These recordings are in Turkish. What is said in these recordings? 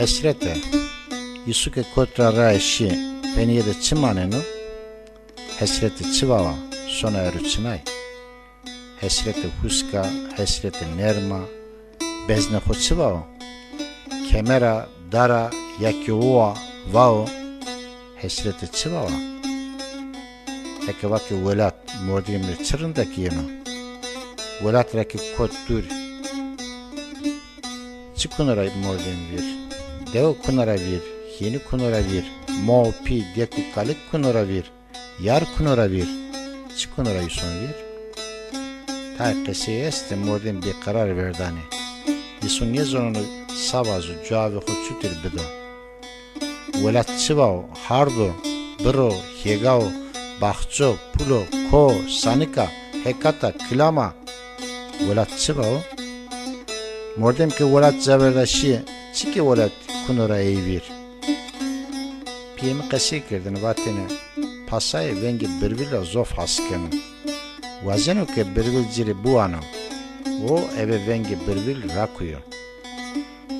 Hesrete, Yisuke kotra raishi peniyede çımanenu, hesrete çıvava sona eru çınay. Hesrete huska, hesrete nerma, bezne ho çıvava, kemera, dara, yakiuva, vao, hesrete çıvava. Eke vaki velat mordimri çırındaki yenu, velat raki kot dur, çıkunara mordim vir, deo kunara vir, yeni kunara vir, mo pi deku kalik kunara vir, yar kunara vir, çıkunara yuson vir. Ta qesiye este mordim bir karar verdani. Yuson yezonu savazu cevabı xuçutir bido. Velat çıvao, hardo, bro, hegao, bahço, pulo, ko, sanika, hekata, klama, velat çıvao. Mordem ki velat zaverdaşi, çiki velat kunora eyvir. Piyemi qesiye kirdin vatini, pasayı vengi birvila zof haskenu. Vazeno ke birvil ciri buano, o eve vengi birvil rakuyo.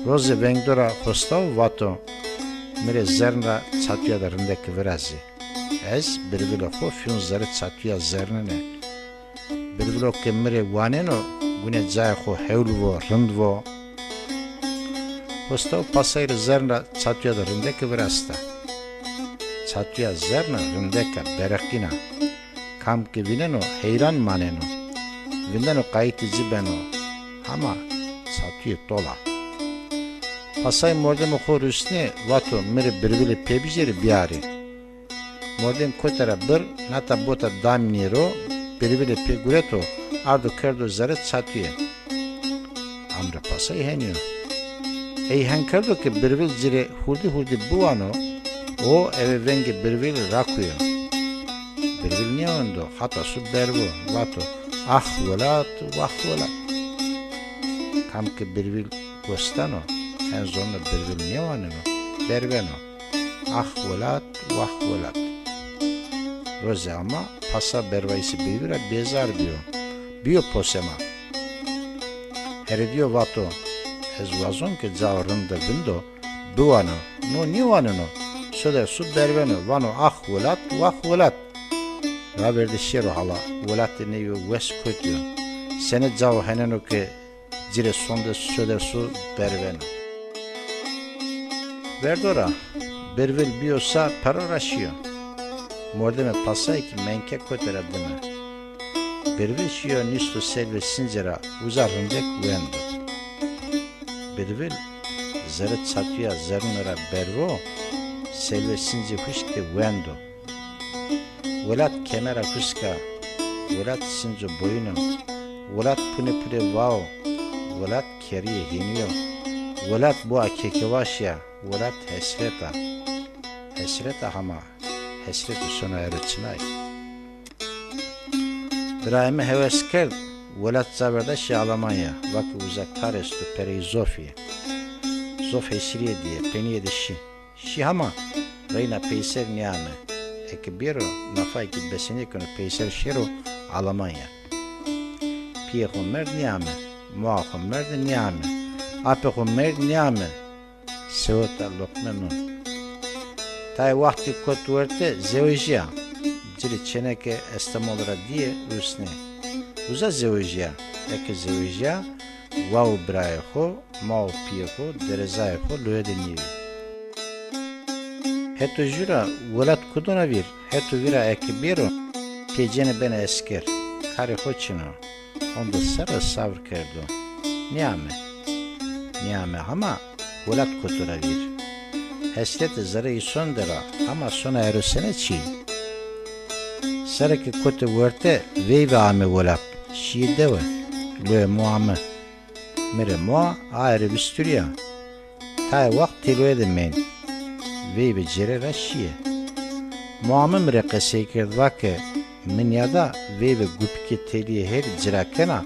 Roze vengdora hostav vato, mire zernra çatuya da rindeki virazi. Ez birvila ho fyun zari çatuya zernine. Birvilo ke mire vaneno, gune zay ho hevlvo, rindvo. Hostav pasayri zernra çatuya da rindeki virasta. Çatuya zerna rindeka berekina. Kam ki vineno heyran maneno. Vindeno kayıtı zibeno. Ama çatuya tola. Pasay mordem okur üstüne vato mire birbiri pebiceri biyari. Mordem kotara bir nata bota damniro birbiri pegureto ardo kerdo zare çatuya. Amra pasay heniyor. Ey henkerdo ki birbiri zire hurdi buano o eve vengi birbiri rakuyor. Birbiri niye ondo? Hatta su berbo vato ah velat vah velat. Kam ki birbiri gostano en zonda birbiri niye vaneno? Berbeno ah velat vah velat. Roze ama pasa bervayisi birbiri bezar diyor. Bio posema. Her diyor vato ez vazon ke zavrında bindo buano no niye vaneno? Söder su berbeno vano ah velat vah velat. Raverdi şero hala velat neyo west koyuyor. Sene cav heneno ke cire sonda söder su berbeno. Verdora bervel biyosa peroraşıyor. Mordeme pasay ki menke kotera deme. Bervel şiyo nisto selve sincera uzarındek uyandı. Bervel zere çatıya zernera bervo selve since huşke uyandı. Velat kemera huska, velat sinco boyunu, velat pune vao, velat keriye hiniyo, velat boğa kekevaşya, velat hesreta. Hesreta ama, hesreti sona eriçinay. Birayime heves kerd, velat zaverdaşya Almanya, vakı uzak tarestu pereyi Zofiye. Zof hesriye diye, peniye de şi. Şi ama, reyna peyser niyame. Eke biro nafay ki besine kono peyser şero Almanya. Piye mer niyame, muha mer niyame, ape mer niyame. Sevota lokmenun. Tay vakti kotverte zevjiya. Ciri çeneke estamolra diye üsne. Uza zevjiya. Eke zevjiya vav brayeho, mau piyeho, derezayeho loedeniyi. Heto jura velat kudona vir, heto vira ekibiro, pecene bene esker, kare hoçino, onda sara savr kerdo. Niyame ama velat kudona vir. Hesreti zare sondera ama sona erosene çi. Saraki kote verte veyve ame velat, şiideve, loe muame. Mere mua aere bisturiya. Tay vakti loe demeyin. Vey be cere raşiye. Muamim rekese kerdvake min yada vey be gupike teliye her cirakena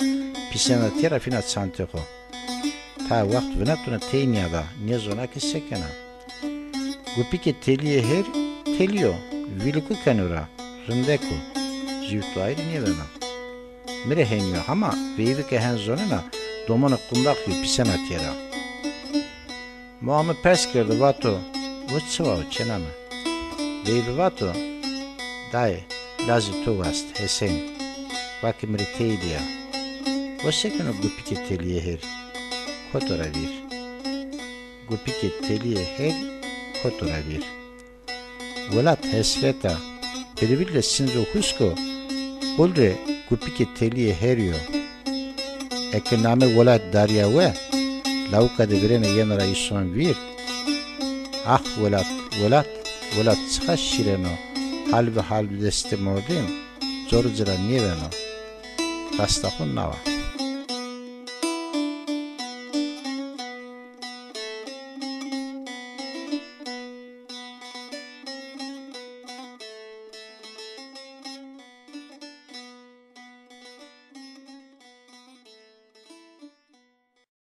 pisena terafina çanteko. Ta vakt vnatuna teyniyada niyazona kesekena. Gupike teliye her teliyo viliku kanura rindeko jivtu ayrı niyevena. Mire henyo ama vey be kehen zonena domana kundak yu pisena tera. Muamı pes girdi vato. Vutsva çenama. Deybi vato. Dayı. Lazı tuvast. Hesen. Vakimri teyliya. Vosekano gupike teliye her. Kotora bir. Gupike teliye her. Kotora bir. Volat hesreta. Periville sinzo husko. Olre gupike teliye her yo. Ekename volat darya ve. Lauka de verene yenara ison vir. Ah volat çıkaş şireno. Halbi deste modem. Zorcura niveno. Rastahun nava.